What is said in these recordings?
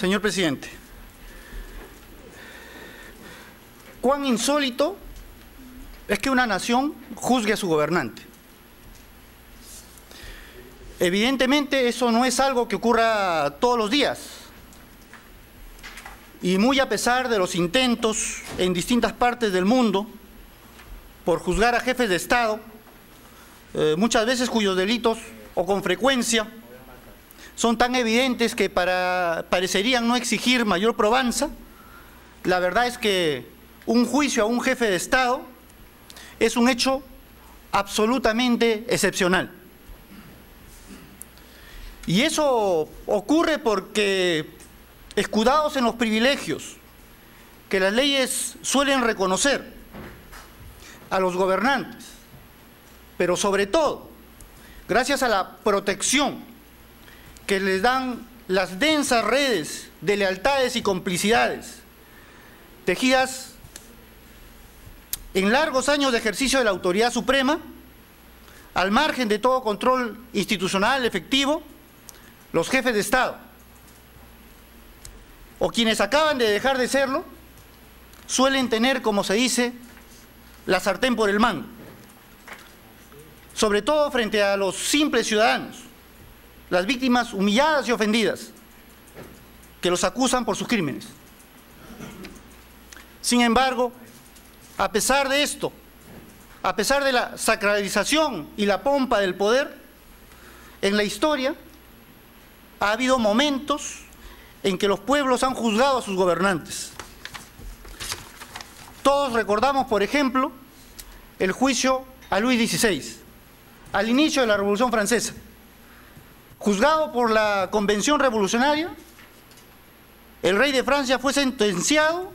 Señor presidente, cuán insólito es que una nación juzgue a su gobernante. Evidentemente eso no es algo que ocurra todos los días, y muy a pesar de los intentos en distintas partes del mundo por juzgar a jefes de Estado, muchas veces cuyos delitos, o con frecuencia, son tan evidentes que parecerían no exigir mayor probanza. La verdad es que un juicio a un jefe de Estado es un hecho absolutamente excepcional. Y eso ocurre porque, escudados en los privilegios que las leyes suelen reconocer a los gobernantes, pero sobre todo, gracias a la protección que les dan las densas redes de lealtades y complicidades, tejidas en largos años de ejercicio de la autoridad suprema, al margen de todo control institucional efectivo, los jefes de Estado, o quienes acaban de dejar de serlo, suelen tener, como se dice, la sartén por el mango, sobre todo frente a los simples ciudadanos, las víctimas humilladas y ofendidas, que los acusan por sus crímenes. Sin embargo, a pesar de esto, a pesar de la sacralización y la pompa del poder, en la historia ha habido momentos en que los pueblos han juzgado a sus gobernantes. Todos recordamos, por ejemplo, el juicio a Luis XVI, al inicio de la Revolución Francesa. Juzgado por la Convención Revolucionaria, el rey de Francia fue sentenciado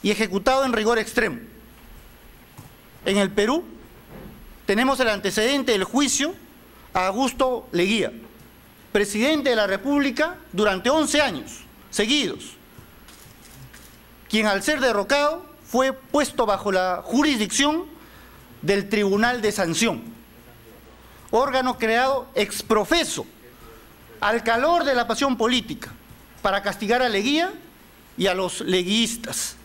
y ejecutado en rigor extremo. En el Perú tenemos el antecedente del juicio a Augusto Leguía, presidente de la República durante 11 años seguidos, quien al ser derrocado fue puesto bajo la jurisdicción del Tribunal de Sanción, órgano creado ex profeso al calor de la pasión política para castigar a Leguía y a los leguistas,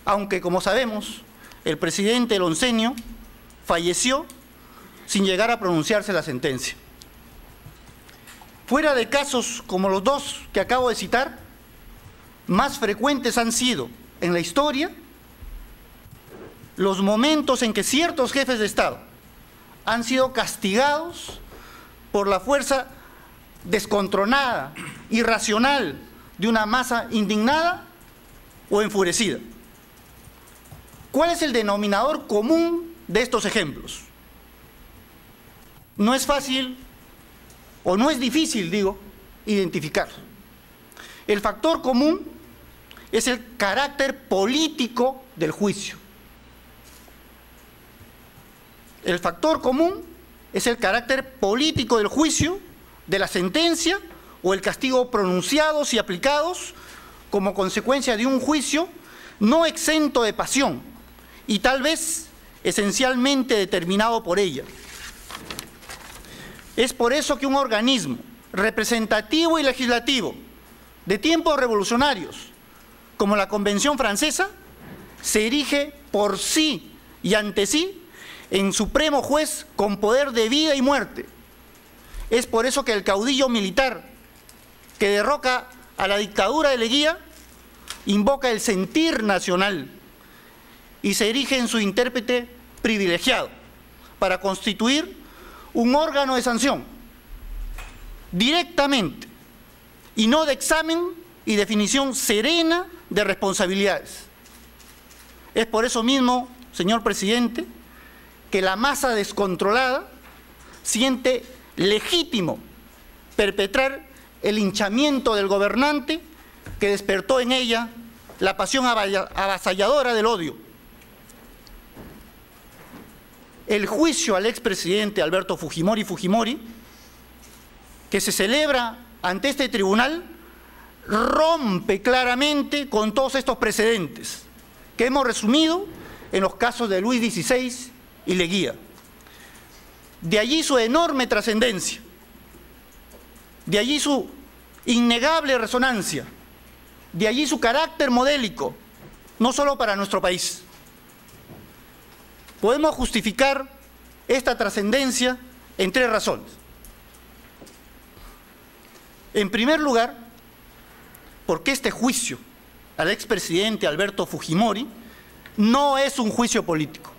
aunque, como sabemos, el presidente el oncenio falleció sin llegar a pronunciarse la sentencia. Fuera de casos como los dos que acabo de citar, más frecuentes han sido en la historia los momentos en que ciertos jefes de Estado han sido castigados por la fuerza descontrolada, irracional de una masa indignada o enfurecida. ¿Cuál es el denominador común de estos ejemplos? No es fácil, o no es difícil, digo, identificar. El factor común es el carácter político del juicio. El factor común es el carácter político del juicio, de la sentencia o el castigo pronunciados y aplicados como consecuencia de un juicio no exento de pasión y tal vez esencialmente determinado por ella. Es por eso que un organismo representativo y legislativo de tiempos revolucionarios, como la Convención Francesa, se erige por sí y ante sí en supremo juez con poder de vida y muerte. Es por eso que el caudillo militar que derroca a la dictadura de Leguía invoca el sentir nacional y se erige en su intérprete privilegiado para constituir un órgano de sanción directamente y no de examen y definición serena de responsabilidades. Es por eso mismo, señor presidente, que la masa descontrolada siente legítimo perpetrar el linchamiento del gobernante que despertó en ella la pasión avasalladora del odio. El juicio al expresidente Alberto Fujimori, que se celebra ante este tribunal, rompe claramente con todos estos precedentes que hemos resumido en los casos de Luis XVI y Leguía. De allí su enorme trascendencia, de allí su innegable resonancia De allí su carácter modélico, no solo para nuestro país. Podemos justificar esta trascendencia en 3 razones. En primer lugar, porque este juicio al expresidente Alberto Fujimori no es un juicio político.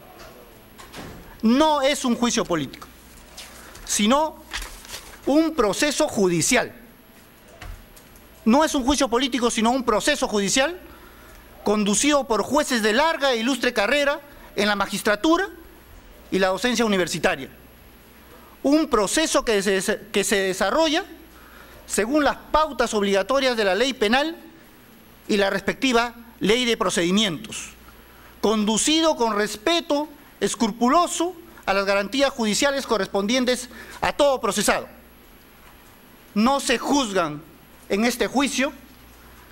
No es un juicio político, sino un proceso judicial. No es un juicio político, sino un proceso judicial conducido por jueces de larga e ilustre carrera en la magistratura y la docencia universitaria. Un proceso que se desarrolla según las pautas obligatorias de la ley penal y la respectiva ley de procedimientos, conducido con respeto escrupuloso a las garantías judiciales correspondientes a todo procesado. No se juzgan en este juicio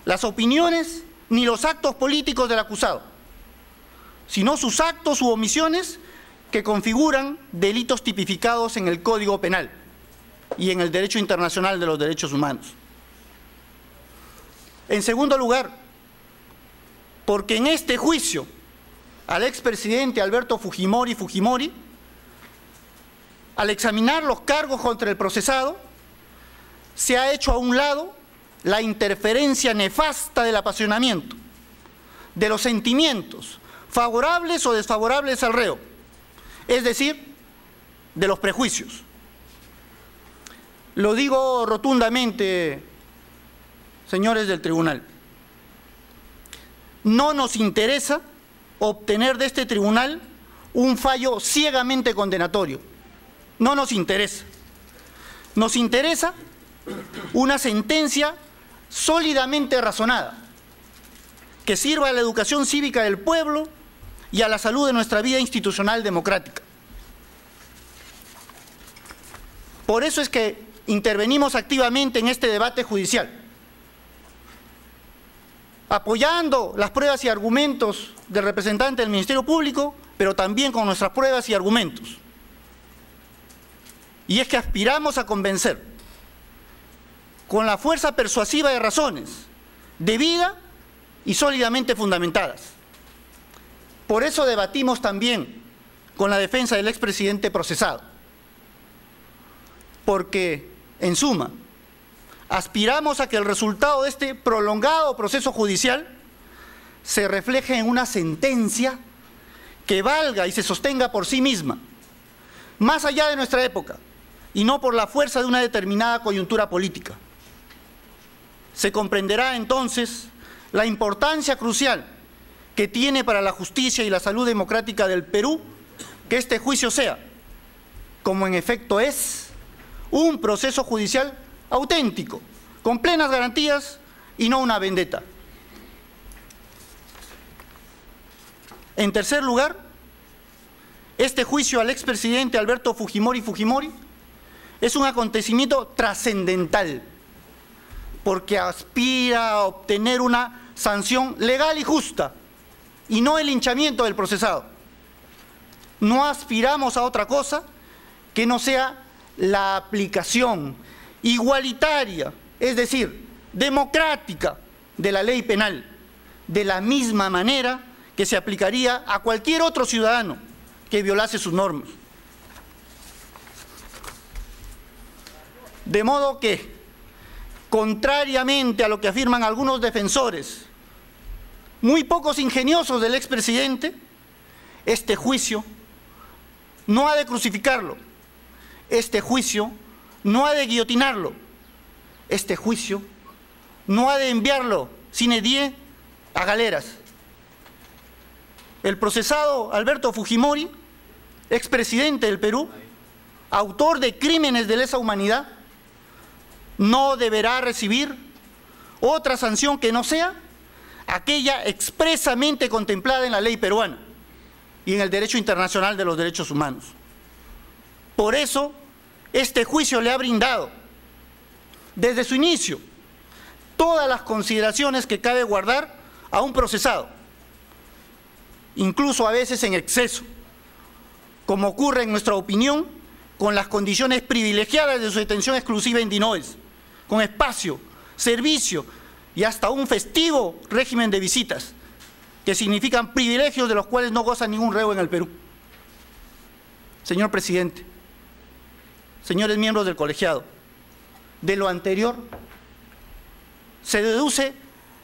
las opiniones ni los actos políticos del acusado, sino sus actos u omisiones que configuran delitos tipificados en el Código Penal y en el Derecho Internacional de los Derechos Humanos. En segundo lugar, porque en este juicio al expresidente Alberto Fujimori, al examinar los cargos contra el procesado, se ha hecho a un lado la interferencia nefasta del apasionamiento, de los sentimientos favorables o desfavorables al reo, es decir, de los prejuicios. Lo digo rotundamente, señores del tribunal, no nos interesa obtener de este tribunal un fallo ciegamente condenatorio. No nos interesa. Nos interesa una sentencia sólidamente razonada, que sirva a la educación cívica del pueblo y a la salud de nuestra vida institucional democrática. Por eso es que intervenimos activamente en este debate judicial, apoyando las pruebas y argumentos del representante del Ministerio Público, pero también con nuestras pruebas y argumentos. Y es que aspiramos a convencer, con la fuerza persuasiva de razones, debida y sólidamente fundamentadas. Por eso debatimos también con la defensa del expresidente procesado. Porque, en suma, aspiramos a que el resultado de este prolongado proceso judicial se refleje en una sentencia que valga y se sostenga por sí misma, más allá de nuestra época, y no por la fuerza de una determinada coyuntura política. Se comprenderá entonces la importancia crucial que tiene para la justicia y la salud democrática del Perú que este juicio sea, como en efecto es, un proceso judicial auténtico, con plenas garantías y no una vendetta. En tercer lugar, este juicio al expresidente Alberto Fujimori es un acontecimiento trascendental, porque aspira a obtener una sanción legal y justa, y no el linchamiento del procesado. No aspiramos a otra cosa que no sea la aplicación igualitaria, es decir, democrática, de la ley penal, de la misma manera que se aplicaría a cualquier otro ciudadano que violase sus normas. De modo que, contrariamente a lo que afirman algunos defensores, muy pocos ingeniosos del expresidente, este juicio no ha de crucificarlo, este juicio no ha de guillotinarlo, este juicio no ha de enviarlo sine die a galeras. El procesado Alberto Fujimori, expresidente del Perú, autor de crímenes de lesa humanidad, no deberá recibir otra sanción que no sea aquella expresamente contemplada en la ley peruana y en el derecho internacional de los derechos humanos. Por eso, este juicio le ha brindado, desde su inicio, todas las consideraciones que cabe guardar a un procesado, incluso a veces en exceso, como ocurre en nuestra opinión con las condiciones privilegiadas de su detención exclusiva en Dinoes, con espacio, servicio y hasta un festivo régimen de visitas, que significan privilegios de los cuales no goza ningún reo en el Perú. Señor presidente, señores miembros del colegiado, de lo anterior se deduce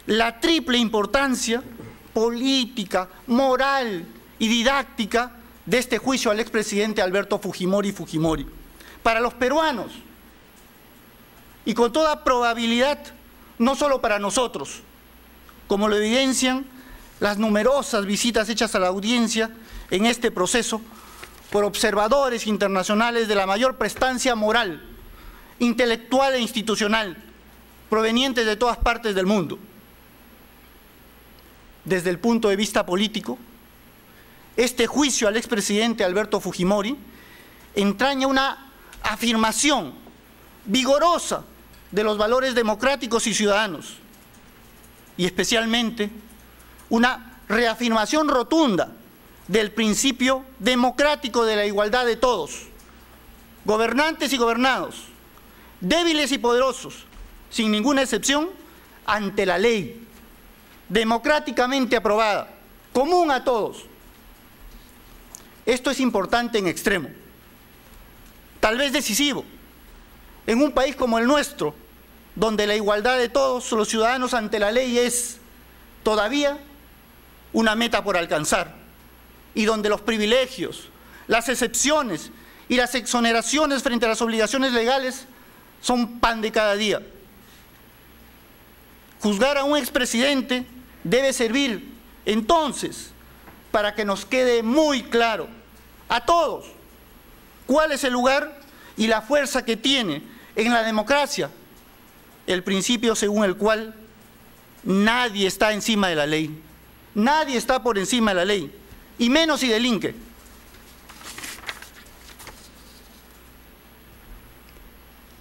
la triple importancia política, moral y didáctica de este juicio al expresidente Alberto Fujimori para los peruanos y con toda probabilidad no solo para nosotros, como lo evidencian las numerosas visitas hechas a la audiencia en este proceso por observadores internacionales de la mayor prestancia moral, intelectual e institucional, provenientes de todas partes del mundo. Desde el punto de vista político, este juicio al expresidente Alberto Fujimori entraña una afirmación vigorosa de los valores democráticos y ciudadanos, y especialmente una reafirmación rotunda del principio democrático de la igualdad de todos, gobernantes y gobernados, débiles y poderosos, sin ninguna excepción, ante la ley, democráticamente aprobada, común a todos. Esto es importante en extremo, tal vez decisivo, en un país como el nuestro, donde la igualdad de todos los ciudadanos ante la ley es todavía una meta por alcanzar, y donde los privilegios, las excepciones y las exoneraciones frente a las obligaciones legales son pan de cada día. Juzgar a un expresidente debe servir entonces para que nos quede muy claro a todos cuál es el lugar y la fuerza que tiene en la democracia el principio según el cual nadie está encima de la ley, nadie está por encima de la ley, y menos si delinque.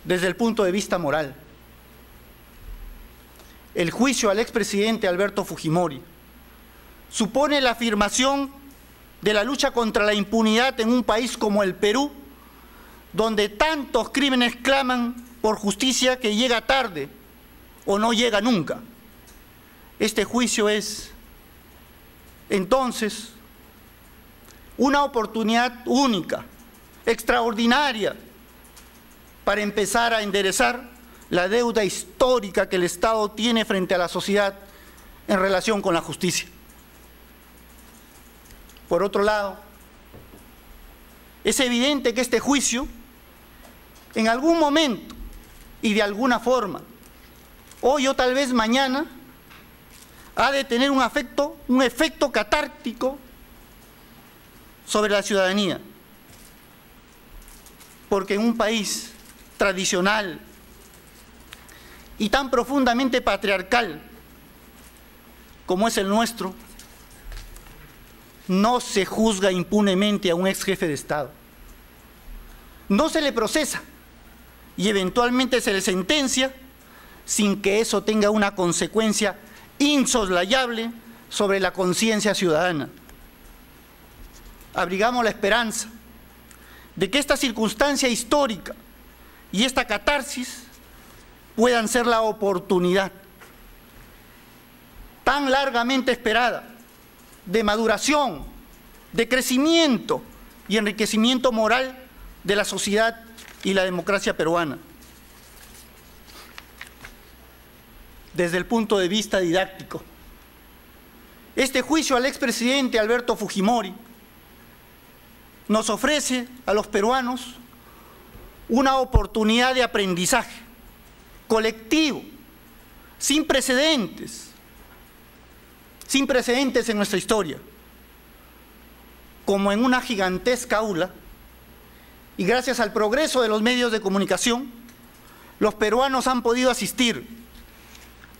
Desde el punto de vista moral, el juicio al expresidente Alberto Fujimori supone la afirmación de la lucha contra la impunidad en un país como el Perú, donde tantos crímenes claman por justicia que llega tarde o no llega nunca. Este juicio es, entonces, una oportunidad única, extraordinaria, para empezar a enderezar la deuda histórica que el Estado tiene frente a la sociedad en relación con la justicia. Por otro lado, es evidente que este juicio, en algún momento y de alguna forma, hoy o tal vez mañana, ha de tener un efecto catártico sobre la ciudadanía. Porque en un país tradicional y tan profundamente patriarcal como es el nuestro, no se juzga impunemente a un ex jefe de Estado. No se le procesa y eventualmente se le sentencia sin que eso tenga una consecuencia insoslayable sobre la conciencia ciudadana. Abrigamos la esperanza de que esta circunstancia histórica y esta catarsis puedan ser la oportunidad tan largamente esperada de maduración, de crecimiento y enriquecimiento moral de la sociedad y la democracia peruana. Desde el punto de vista didáctico, este juicio al expresidente Alberto Fujimori nos ofrece a los peruanos una oportunidad de aprendizaje colectivo, sin precedentes en nuestra historia, como en una gigantesca aula, y gracias al progreso de los medios de comunicación, los peruanos han podido asistir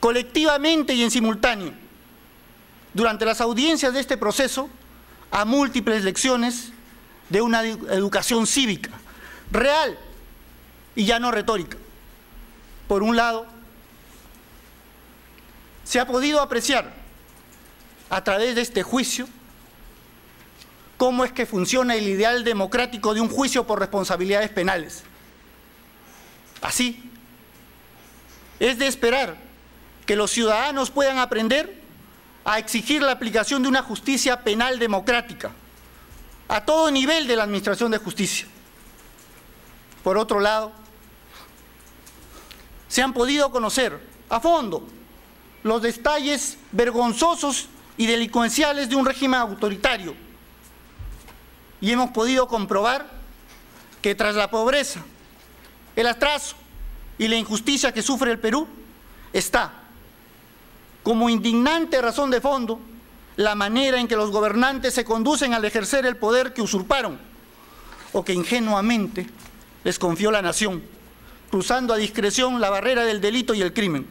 colectivamente y en simultáneo, durante las audiencias de este proceso, a múltiples lecciones de una educación cívica, real y ya no retórica. Por un lado, se ha podido apreciar a través de este juicio cómo es que funciona el ideal democrático de un juicio por responsabilidades penales. Así, es de esperar que los ciudadanos puedan aprender a exigir la aplicación de una justicia penal democrática a todo nivel de la administración de justicia. Por otro lado, se han podido conocer a fondo los detalles vergonzosos y delincuenciales de un régimen autoritario y hemos podido comprobar que tras la pobreza, el atraso y la injusticia que sufre el Perú está como indignante razón de fondo la manera en que los gobernantes se conducen al ejercer el poder que usurparon o que ingenuamente les confió la nación, cruzando a discreción la barrera del delito y el crimen.